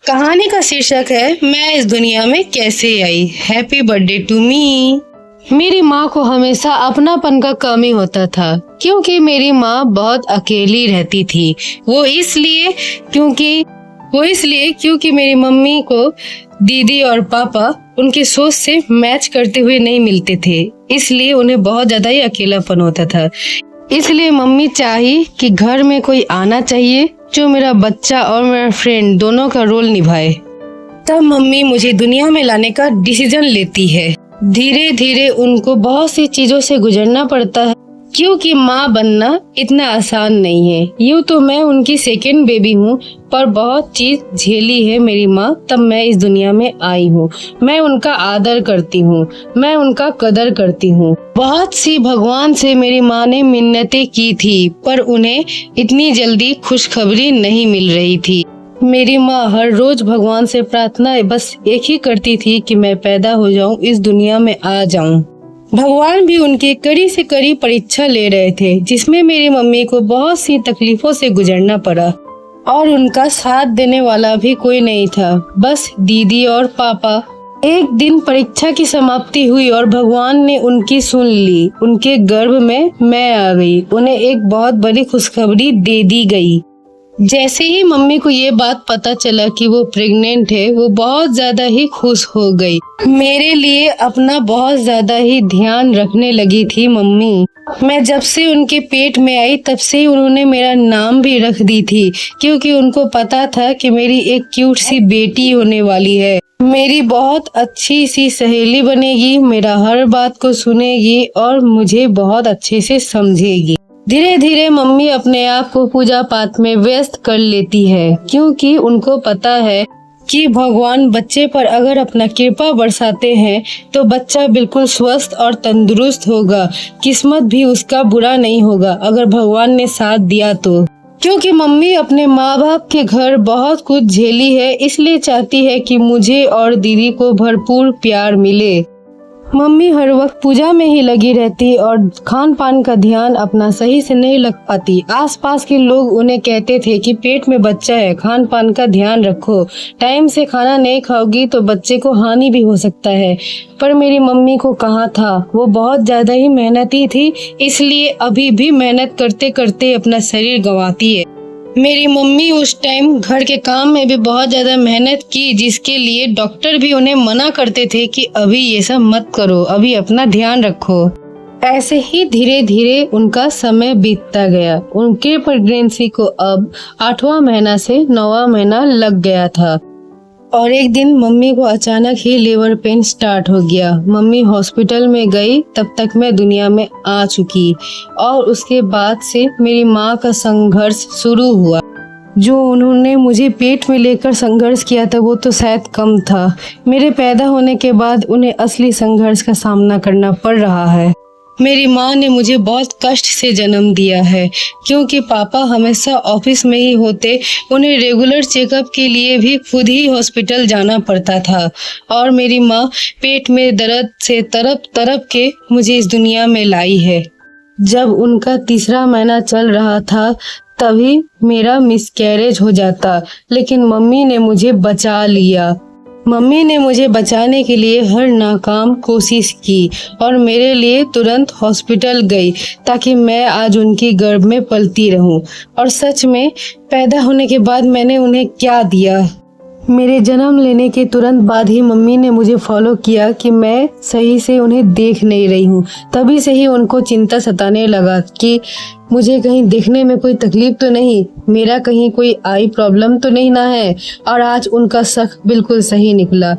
कहानी का शीर्षक है मैं इस दुनिया में कैसे आई। Happy birthday to me. मेरी माँ को हमेशा अपनापन का कमी होता था क्योंकि मेरी माँ बहुत अकेली रहती थी। वो इसलिए क्योंकि मेरी मम्मी को दीदी और पापा उनकी सोच से मैच करते हुए नहीं मिलते थे, इसलिए उन्हें बहुत ज्यादा ही अकेलापन होता था। इसलिए मम्मी चाही कि घर में कोई आना चाहिए जो मेरा बच्चा और मेरा फ्रेंड दोनों का रोल निभाए। तब मम्मी मुझे दुनिया में लाने का डिसीजन लेती है। धीरे धीरे उनको बहुत सी चीजों से गुजरना पड़ता है क्योंकि माँ बनना इतना आसान नहीं है। यूँ तो मैं उनकी सेकंड बेबी हूँ, पर बहुत चीज झेली है मेरी माँ, तब मैं इस दुनिया में आई हूँ। मैं उनका आदर करती हूँ, मैं उनका कदर करती हूँ। बहुत सी भगवान से मेरी माँ ने मिन्नतें की थी, पर उन्हें इतनी जल्दी खुशखबरी नहीं मिल रही थी। मेरी माँ हर रोज भगवान से प्रार्थना बस एक ही करती थी कि मैं पैदा हो जाऊं, इस दुनिया में आ जाऊं। भगवान भी उनकी कड़ी से कड़ी परीक्षा ले रहे थे, जिसमें मेरी मम्मी को बहुत सी तकलीफों से गुजरना पड़ा और उनका साथ देने वाला भी कोई नहीं था, बस दीदी और पापा। एक दिन परीक्षा की समाप्ति हुई और भगवान ने उनकी सुन ली। उनके गर्भ में मैं आ गई। उन्हें एक बहुत बड़ी खुशखबरी दे दी गई। जैसे ही मम्मी को ये बात पता चला कि वो प्रेग्नेंट है, वो बहुत ज्यादा ही खुश हो गई। मेरे लिए अपना बहुत ज्यादा ही ध्यान रखने लगी थी मम्मी। मैं जब से उनके पेट में आई तब से ही उन्होंने मेरा नाम भी रख दी थी, क्योंकि उनको पता था कि मेरी एक क्यूट सी बेटी होने वाली है। मेरी बहुत अच्छी सी सहेली बनेगी, मेरा हर बात को सुनेगी और मुझे बहुत अच्छे से समझेगी। धीरे धीरे मम्मी अपने आप को पूजा पाठ में व्यस्त कर लेती है, क्योंकि उनको पता है कि भगवान बच्चे पर अगर अपना कृपा बरसाते हैं तो बच्चा बिल्कुल स्वस्थ और तंदुरुस्त होगा। किस्मत भी उसका बुरा नहीं होगा अगर भगवान ने साथ दिया तो। क्योंकि मम्मी अपने माँ बाप के घर बहुत कुछ झेली है, इसलिए चाहती है कि मुझे और दीदी को भरपूर प्यार मिले। मम्मी हर वक्त पूजा में ही लगी रहती और खान पान का ध्यान अपना सही से नहीं रख पाती। आसपास के लोग उन्हें कहते थे कि पेट में बच्चा है, खान पान का ध्यान रखो, टाइम से खाना नहीं खाओगी तो बच्चे को हानि भी हो सकता है। पर मेरी मम्मी को कहाँ था, वो बहुत ज्यादा ही मेहनती थी, इसलिए अभी भी मेहनत करते करते अपना शरीर गंवाती है। मेरी मम्मी उस टाइम घर के काम में भी बहुत ज्यादा मेहनत की, जिसके लिए डॉक्टर भी उन्हें मना करते थे कि अभी ये सब मत करो, अभी अपना ध्यान रखो। ऐसे ही धीरे धीरे उनका समय बीतता गया। उनके प्रेगनेंसी को अब 8वां महीना से 9वां महीना लग गया था और एक दिन मम्मी को अचानक ही लीवर पेन स्टार्ट हो गया। मम्मी हॉस्पिटल में गई, तब तक मैं दुनिया में आ चुकी और उसके बाद से मेरी माँ का संघर्ष शुरू हुआ। जो उन्होंने मुझे पेट में लेकर संघर्ष किया था वो तो शायद कम था, मेरे पैदा होने के बाद उन्हें असली संघर्ष का सामना करना पड़ रहा है। मेरी माँ ने मुझे बहुत कष्ट से जन्म दिया है, क्योंकि पापा हमेशा ऑफिस में ही होते, उन्हें रेगुलर चेकअप के लिए भी खुद ही हॉस्पिटल जाना पड़ता था और मेरी माँ पेट में दर्द से तड़प तड़प के मुझे इस दुनिया में लाई है। जब उनका 3रा महीना चल रहा था तभी मेरा मिसकैरेज हो जाता, लेकिन मम्मी ने मुझे बचा लिया। मम्मी ने मुझे बचाने के लिए हर नाकाम कोशिश की और मेरे लिए तुरंत हॉस्पिटल गई ताकि मैं आज उनकी गर्भ में पलती रहूं। और सच में पैदा होने के बाद मैंने उन्हें क्या दिया। मेरे जन्म लेने के तुरंत बाद ही मम्मी ने मुझे फॉलो किया कि मैं सही से उन्हें देख नहीं रही हूँ। तभी से ही उनको चिंता सताने लगा कि मुझे कहीं देखने में कोई तकलीफ तो नहीं, मेरा कहीं कोई आई प्रॉब्लम तो नहीं ना है। और आज उनका शक बिल्कुल सही निकला।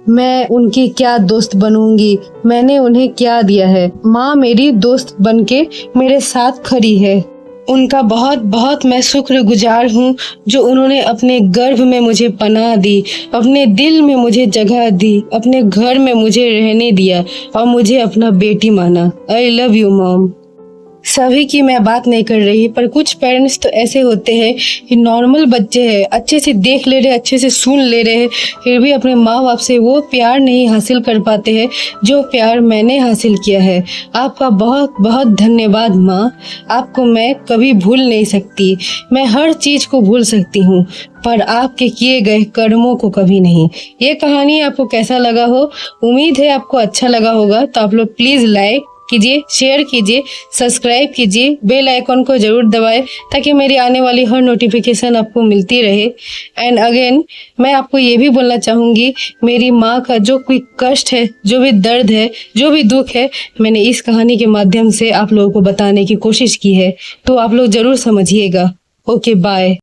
मैं उनकी क्या दोस्त बनूंगी, मैंने उन्हें क्या दिया है। माँ मेरी दोस्त बनके मेरे साथ खड़ी है। उनका बहुत बहुत मैं शुक्रगुजार हूँ जो उन्होंने अपने गर्भ में मुझे पनाह दी, अपने दिल में मुझे जगह दी, अपने घर में मुझे रहने दिया और मुझे अपना बेटी माना। I love you mom. सभी की मैं बात नहीं कर रही, पर कुछ पेरेंट्स तो ऐसे होते हैं कि नॉर्मल बच्चे हैं, अच्छे से देख ले रहे, अच्छे से सुन ले रहे हैं, फिर भी अपने माँ बाप से वो प्यार नहीं हासिल कर पाते हैं जो प्यार मैंने हासिल किया है। आपका बहुत बहुत धन्यवाद माँ। आपको मैं कभी भूल नहीं सकती। मैं हर चीज़ को भूल सकती हूँ, पर आपके किए गए कर्मों को कभी नहीं। ये कहानी आपको कैसा लगा हो? उम्मीद है आपको अच्छा लगा होगा। तो आप लोग प्लीज़ लाइक कीजिए, शेयर कीजिए, सब्सक्राइब कीजिए, बेल आइकॉन को ज़रूर दबाएं ताकि मेरी आने वाली हर नोटिफिकेशन आपको मिलती रहे। एंड अगेन मैं आपको ये भी बोलना चाहूँगी, मेरी माँ का जो कोई कष्ट है, जो भी दर्द है, जो भी दुख है, मैंने इस कहानी के माध्यम से आप लोगों को बताने की कोशिश की है। तो आप लोग ज़रूर समझिएगा। Okay, bye.